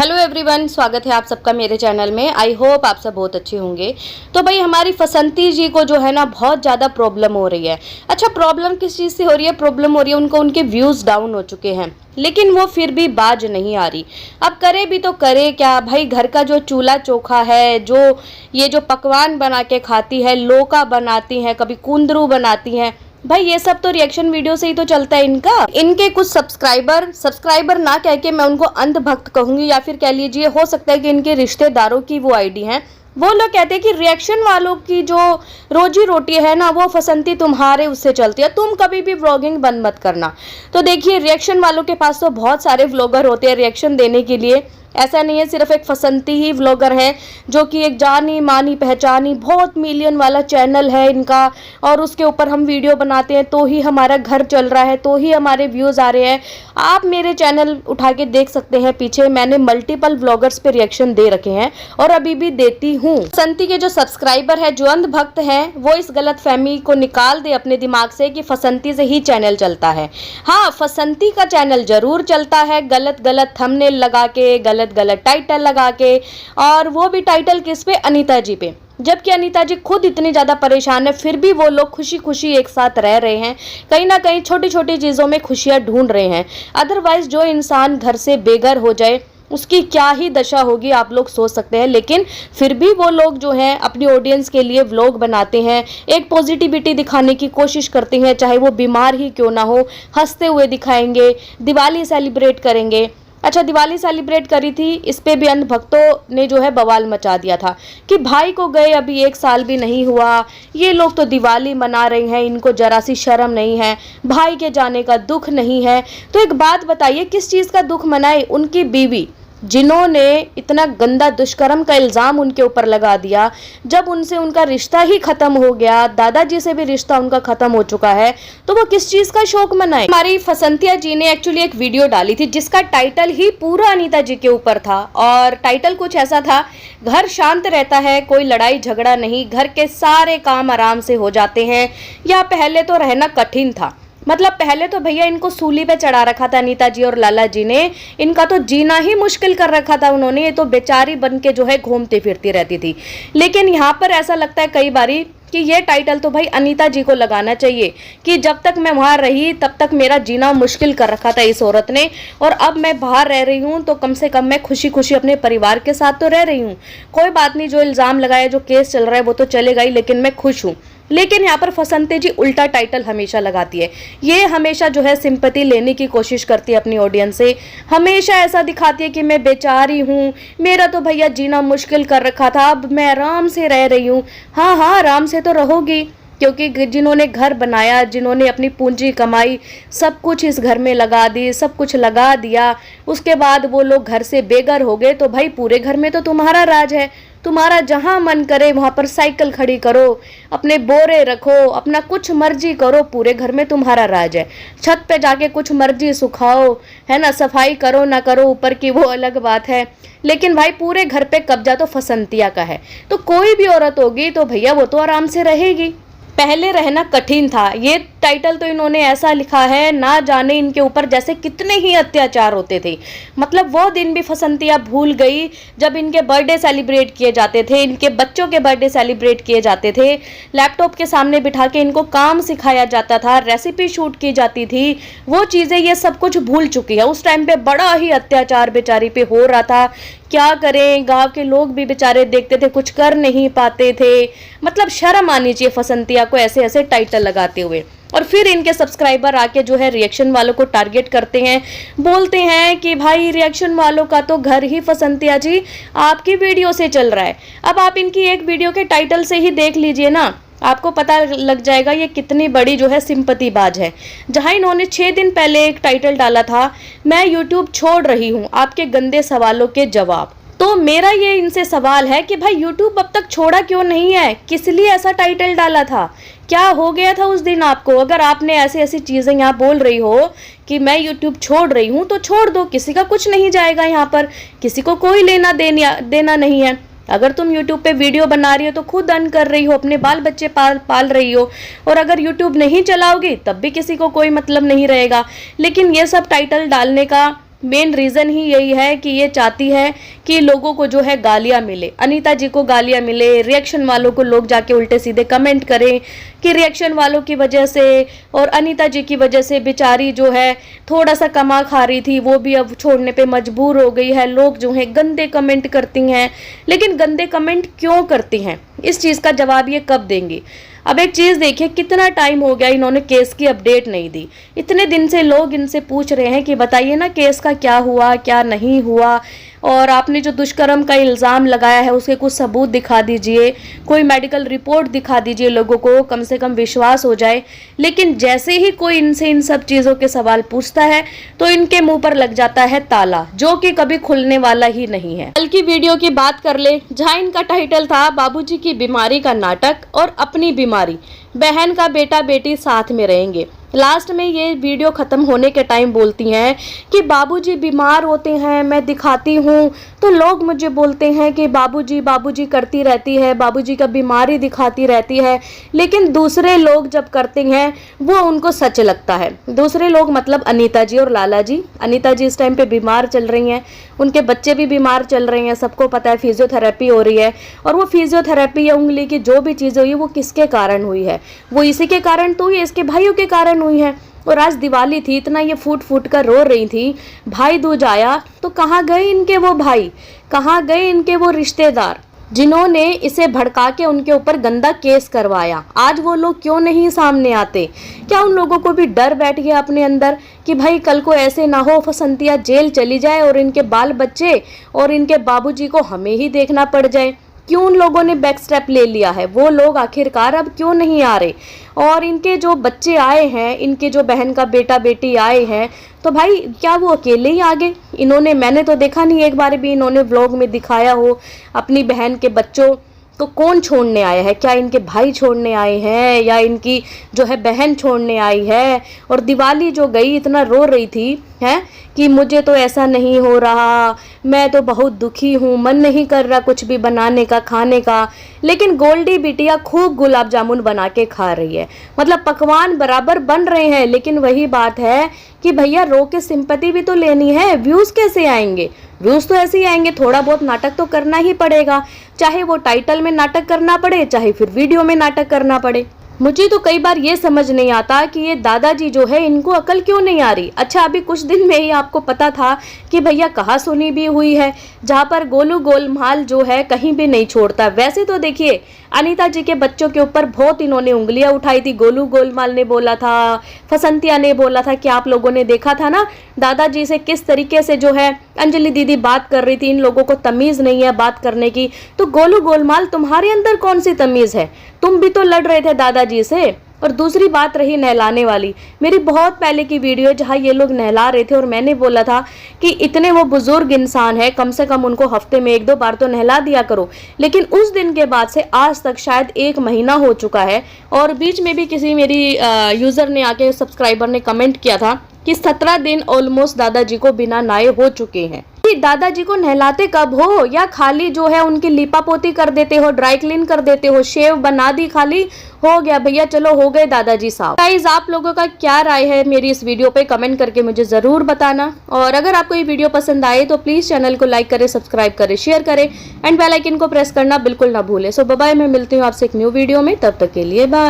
Hello everyone, स्वागत है आप सबका मेरे चैनल में। आई होप आप सब बहुत अच्छे होंगे। तो भाई हमारी फसंती जी को जो है ना बहुत ज़्यादा प्रॉब्लम हो रही है। अच्छा, प्रॉब्लम किस चीज़ से हो रही है? प्रॉब्लम हो रही है उनको, उनके व्यूज़ डाउन हो चुके हैं, लेकिन वो फिर भी बाज नहीं आ रही। अब करे भी तो करे क्या भाई? घर का जो चूल्हा चोखा है, जो पकवान बना के खाती है, लौका बनाती हैं, कभी कुंदरू बनाती हैं, भाई ये सब तो रिएक्शन वीडियो से ही तो चलता है इनका। इनके कुछ सब्सक्राइबर ना कह के मैं उनको अंधभक्त कहूंगी, या फिर कह लीजिए हो सकता है कि इनके रिश्तेदारों की वो आईडी है। वो लोग कहते हैं कि रिएक्शन वालों की जो रोजी रोटी है ना, वो फसंती तुम्हारे उससे चलती है, तुम कभी भी व्लॉगिंग बंद मत करना। तो देखिए, रिएक्शन वालों के पास तो बहुत सारे व्लॉगर होते हैं रिएक्शन देने के लिए। ऐसा नहीं है सिर्फ एक फसंती ही व्लॉगर है जो कि एक जानी मानी पहचानी बहुत मिलियन वाला चैनल है इनका, और उसके ऊपर हम वीडियो बनाते हैं तो ही हमारा घर चल रहा है, तो ही हमारे व्यूज़ आ रहे हैं। आप मेरे चैनल उठा के देख सकते हैं, पीछे मैंने मल्टीपल व्लॉगर्स पे रिएक्शन दे रखे हैं और अभी भी देती हूँ। फसंती के जो सब्सक्राइबर है, जो अंधभक्त हैं, वो इस गलत फहमी को निकाल दे अपने दिमाग से कि फसंती से ही चैनल चलता है। हाँ, फसंती का चैनल जरूर चलता है, गलत गलत थंबनेल लगा के, गलत टाइटल लगा के, और वो भी टाइटल किस पे? अनीता जी पे। जबकि अनीता जी खुद इतनी ज़्यादा परेशान है, फिर भी वो लोग खुशी खुशी एक साथ रह रहे हैं। कहीं ना कहीं छोटी छोटी चीज़ों में खुशियाँ ढूंढ रहे हैं। अदरवाइज जो इंसान घर से बेघर हो जाए उसकी क्या ही दशा होगी आप लोग सोच सकते हैं। लेकिन फिर भी वो लोग जो हैं अपनी ऑडियंस के लिए व्लॉग बनाते हैं, एक पॉजिटिविटी दिखाने की कोशिश करते हैं, चाहे वो बीमार ही क्यों ना हो, हंसते हुए दिखाएंगे, दिवाली सेलिब्रेट करेंगे। अच्छा, दिवाली सेलिब्रेट करी थी, इस पे भी अंधभक्तों ने जो है बवाल मचा दिया था कि भाई को गए अभी 1 साल भी नहीं हुआ, ये लोग तो दिवाली मना रहे हैं, इनको जरा सी शर्म नहीं है, भाई के जाने का दुख नहीं है। तो एक बात बताइए, किस चीज़ का दुख मनाए? उनकी बीवी जिन्होंने इतना गंदा दुष्कर्म का इल्ज़ाम उनके ऊपर लगा दिया, जब उनसे उनका रिश्ता ही ख़त्म हो गया, दादाजी से भी रिश्ता उनका ख़त्म हो चुका है, तो वो किस चीज़ का शौक मनाए? हमारी फसंतिया जी ने एक्चुअली एक वीडियो डाली थी जिसका टाइटल ही पूरा अनीता जी के ऊपर था, और टाइटल कुछ ऐसा था, घर शांत रहता है, कोई लड़ाई झगड़ा नहीं, घर के सारे काम आराम से हो जाते हैं, या पहले तो रहना कठिन था। मतलब पहले तो भैया इनको सूली पे चढ़ा रखा था अनीता जी और लाला जी ने, इनका तो जीना ही मुश्किल कर रखा था उन्होंने। ये तो बेचारी बन के जो है घूमती फिरती रहती थी। लेकिन यहाँ पर ऐसा लगता है कई बारी कि ये टाइटल तो भाई अनीता जी को लगाना चाहिए कि जब तक मैं वहाँ रही तब तक मेरा जीना मुश्किल कर रखा था इस औरत ने, और अब मैं बाहर रह रही हूँ तो कम से कम मैं खुशी खुशी अपने परिवार के साथ तो रह रही हूँ। कोई बात नहीं, जो इल्ज़ाम लगाया, जो केस चल रहा है वो तो चलेगा ही, लेकिन मैं खुश हूँ। लेकिन यहाँ पर फसंती जी उल्टा टाइटल हमेशा लगाती है। ये हमेशा जो है सिंपैथी लेने की कोशिश करती है अपनी ऑडियंस से, हमेशा ऐसा दिखाती है कि मैं बेचारी हूँ, मेरा तो भैया जीना मुश्किल कर रखा था, अब मैं आराम से रह रही हूँ। हाँ हाँ, आराम से तो रहोगी, क्योंकि जिन्होंने घर बनाया, जिन्होंने अपनी पूंजी कमाई, सब कुछ इस घर में लगा दी, सब कुछ लगा दिया, उसके बाद वो लोग घर से बेघर हो गए, तो भाई पूरे घर में तो तुम्हारा राज है। तुम्हारा जहाँ मन करे वहाँ पर साइकिल खड़ी करो, अपने बोरे रखो, अपना कुछ मर्जी करो, पूरे घर में तुम्हारा राज है। छत पे जाके कुछ मर्जी सुखाओ, है ना, सफाई करो ना करो ऊपर की वो अलग बात है, लेकिन भाई पूरे घर पे कब्जा तो फसंतिया का है। तो कोई भी औरत होगी तो भैया वो तो आराम से रहेगी। पहले रहना कठिन था, ये टाइटल तो इन्होंने ऐसा लिखा है, ना जाने इनके ऊपर जैसे कितने ही अत्याचार होते थे। मतलब वो दिन भी फसंतिया भूल गई जब इनके बर्थडे सेलिब्रेट किए जाते थे, इनके बच्चों के बर्थडे सेलिब्रेट किए जाते थे, लैपटॉप के सामने बिठा के इनको काम सिखाया जाता था, रेसिपी शूट की जाती थी, वो चीज़ें ये सब कुछ भूल चुकी है। उस टाइम पे बड़ा ही अत्याचार बेचारी पे हो रहा था। क्या करें, गांव के लोग भी बेचारे देखते थे, कुछ कर नहीं पाते थे। मतलब शर्म आनी चाहिए फसंतिया को ऐसे ऐसे टाइटल लगाते हुए। और फिर इनके सब्सक्राइबर आके जो है रिएक्शन वालों को टारगेट करते हैं, बोलते हैं कि भाई रिएक्शन वालों का तो घर ही फसंतिया जी आपकी वीडियो से चल रहा है। अब आप इनकी एक वीडियो के टाइटल से ही देख लीजिए ना, आपको पता लग जाएगा ये कितनी बड़ी जो है सिंपैथी बाज है। जहां इन्होंने 6 दिन पहले एक टाइटल डाला था, मैं यूट्यूब छोड़ रही हूं, आपके गंदे सवालों के जवाब। तो मेरा ये इनसे सवाल है कि भाई यूट्यूब अब तक छोड़ा क्यों नहीं है? किस लिए ऐसा टाइटल डाला था? क्या हो गया था उस दिन आपको? अगर आपने ऐसी ऐसी चीज़ें यहाँ बोल रही हो कि मैं यूट्यूब छोड़ रही हूँ, तो छोड़ दो, किसी का कुछ नहीं जाएगा, यहाँ पर किसी को कोई लेना देना नहीं है। अगर तुम YouTube पे वीडियो बना रही हो तो खुद अर्न कर रही हो, अपने बाल बच्चे पाल रही हो, और अगर YouTube नहीं चलाओगी तब भी किसी को कोई मतलब नहीं रहेगा। लेकिन ये सब टाइटल डालने का मेन रीज़न ही यही है कि ये चाहती है कि लोगों को जो है गालियाँ मिले, अनीता जी को गालियाँ मिले, रिएक्शन वालों को लोग जाके उल्टे सीधे कमेंट करें कि रिएक्शन वालों की वजह से और अनीता जी की वजह से बेचारी जो है थोड़ा सा कमा खा रही थी, वो भी अब छोड़ने पे मजबूर हो गई है। लोग जो है गंदे कमेंट करती हैं, लेकिन गंदे कमेंट क्यों करती हैं, इस चीज़ का जवाब ये कब देंगी। अब एक चीज़ देखिए, कितना टाइम हो गया इन्होंने केस की अपडेट नहीं दी। इतने दिन से लोग इनसे पूछ रहे हैं कि बताइए ना केस का क्या हुआ क्या नहीं हुआ, और आपने जो दुष्कर्म का इल्ज़ाम लगाया है उसके कुछ सबूत दिखा दीजिए, कोई मेडिकल रिपोर्ट दिखा दीजिए, लोगों को कम से कम विश्वास हो जाए। लेकिन जैसे ही कोई इनसे इन सब चीज़ों के सवाल पूछता है तो इनके मुंह पर लग जाता है ताला, जो कि कभी खुलने वाला ही नहीं है। कल की वीडियो की बात कर ले, जहाँ इनका टाइटल था बाबूजी की बीमारी का नाटक और अपनी बीमारी, बहन का बेटा बेटी साथ में रहेंगे। लास्ट में ये वीडियो ख़त्म होने के टाइम बोलती हैं कि बाबूजी बीमार होते हैं, मैं दिखाती हूँ तो लोग मुझे बोलते हैं कि बाबूजी बाबूजी करती रहती है, बाबूजी का बीमारी दिखाती रहती है। लेकिन दूसरे लोग जब करते हैं वो उनको सच लगता है। दूसरे लोग मतलब अनीता जी और लाला जी। अनीता जी इस टाइम पे बीमार चल रही हैं, उनके बच्चे भी बीमार चल रहे हैं, सबको पता है फिजियोथेरेपी हो रही है। और वो फिजियोथेरेपी या उंगली की जो भी चीज़ हुई है वो किसके कारण हुई है, वो इसी के कारण तो हुई, इसके भाइयों के कारण हुई है। और आज दिवाली थी, इतना ये फूट फूट कर रो रही थी, भाई दूज आया तो कहाँ गए इनके वो भाई, कहाँ गए इनके वो रिश्तेदार जिन्होंने इसे भड़का के उनके ऊपर गंदा केस करवाया। आज वो लोग क्यों नहीं सामने आते? क्या उन लोगों को भी डर बैठ गया अपने अंदर कि भाई कल को ऐसे ना हो फसंतिया जेल चली जाए और इनके बाल बच्चे और इनके बाबूजी को हमें ही देखना पड़ जाए? क्यों उन लोगों ने बैक स्टेप ले लिया है? वो लोग आखिरकार अब क्यों नहीं आ रहे? और इनके जो बच्चे आए हैं, इनके जो बहन का बेटा बेटी आए हैं, तो भाई क्या वो अकेले ही आ गए? इन्होंने, मैंने तो देखा नहीं एक बार भी इन्होंने व्लॉग में दिखाया हो अपनी बहन के बच्चों को। कौन छोड़ने आया है? क्या इनके भाई छोड़ने आए हैं या इनकी जो है बहन छोड़ने आई है? और दिवाली जो गई इतना रो रही थी है कि मुझे तो ऐसा नहीं हो रहा, मैं तो बहुत दुखी हूँ, मन नहीं कर रहा कुछ भी बनाने का खाने का। लेकिन गोल्डी बिटिया खूब गुलाब जामुन बना के खा रही है, मतलब पकवान बराबर बन रहे हैं। लेकिन वही बात है कि भैया रो के सिंपैथी भी तो लेनी है, व्यूज़ कैसे आएंगे? व्यूज़ तो ऐसे ही आएंगे, थोड़ा बहुत नाटक तो करना ही पड़ेगा, चाहे वो टाइटल में नाटक करना पड़े चाहे फिर वीडियो में नाटक करना पड़े। मुझे तो कई बार ये समझ नहीं आता कि ये दादाजी जो है इनको अकल क्यों नहीं आ रही। अच्छा अभी कुछ दिन में ही आपको पता था कि भैया कहा सुनी भी हुई है, जहाँ पर गोलू गोलमाल जो है कहीं भी नहीं छोड़ता। वैसे तो देखिए अनीता जी के बच्चों के ऊपर बहुत इन्होंने उंगलियां उठाई थी। गोलू गोलमाल ने बोला था, फसंतिया ने बोला था कि आप लोगों ने देखा था ना दादाजी से किस तरीके से जो है अंजलि दीदी बात कर रही थी, इन लोगों को तमीज़ नहीं है बात करने की। तो गोलू गोलमाल तुम्हारे अंदर कौन सी तमीज़ है? तुम भी तो लड़ रहे थे दादाजी से। और दूसरी बात रही नहलाने वाली, मेरी बहुत पहले की वीडियो जहाँ ये लोग नहला रहे थे और मैंने बोला था कि इतने वो बुजुर्ग इंसान है, कम से कम उनको हफ्ते में 1-2 बार तो नहला दिया करो। लेकिन उस दिन के बाद से आज तक शायद 1 महीना हो चुका है। और बीच में भी किसी मेरी यूज़र ने आके, सब्सक्राइबर ने कमेंट किया था कि 17 दिन ऑलमोस्ट दादाजी को बिना नहाए हो चुके हैं। दादाजी को नहलाते कब हो? या खाली जो है उनकी लिपा पोती कर देते हो, ड्राई क्लीन कर देते हो, शेव बना दी, खाली हो गया भैया चलो हो गए दादाजी साहब। गाइस आप लोगों का क्या राय है मेरी इस वीडियो पे कमेंट करके मुझे ज़रूर बताना। और अगर आपको ये वीडियो पसंद आए तो प्लीज़ चैनल को लाइक करें, सब्सक्राइब करें, शेयर करें एंड बेल आइकन को प्रेस करना बिल्कुल ना भूलें। सो बाय, मैं मिलती हूँ आपसे एक न्यू वीडियो में, तब तक के लिए बाय।